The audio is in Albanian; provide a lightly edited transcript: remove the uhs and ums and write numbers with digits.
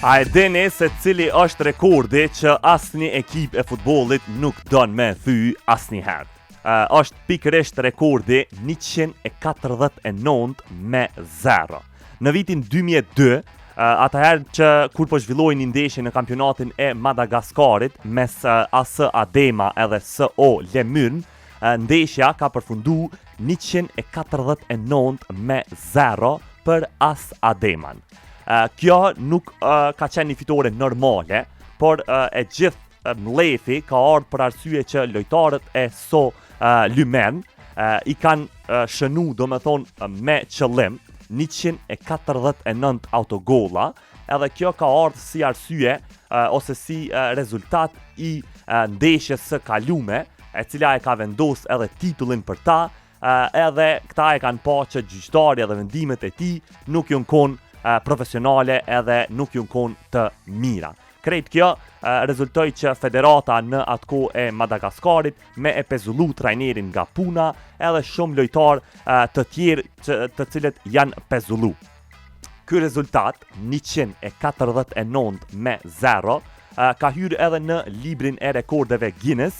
A e dini se cili është rekordi që asnjë ekip e futbollit nuk don me thy asnjëherë? Është pikërisht rekordi 149-0. Në vitin 2002, atëherë që kur po zhvillohej ndeshje në kampionatin e Madagaskarit mes AS Adema edhe SO Lemurn, ndeshja ka përfundu 149-0 për AS Ademan. Kjo nuk ka qenë një fitore normale, por e gjithë mlefi ka ardhur për arsye që lojtarët e SO Lemurn i kanë shënu, domethënë me qëllim, 149 autogolla, edhe kjo ka ardhur si arsye ose si rezultat i ndeshjes së kalume, e cila e ka vendos edhe titullin për ta, edhe këta e kanë pa që gjyqtarja dhe vendimet e tij nuk janë kon profesionale edhe nuk janë kon të mira. Krejt kjo rezultoi që federata në atë kohë e Madagaskarit me e pezullu trajnerin nga puna edhe shumë lojtar të tjerë të cilët janë pezullu. Ky rezultat 149-0 ka hyrë edhe në librin e rekordeve Guinness